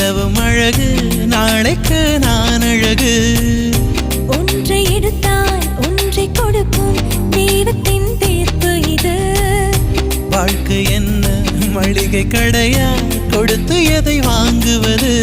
நிலவும் அழகு நாளைக்கு நான் அழகு ஒன்றை எடுத்தால் ஒன்றை கொடுக்கும் தெய்வத்தின் தீர்ப்பு இது வாழ்க்கை என்ன மளிகை கடையா கொடுத்து எதை வாங்குவது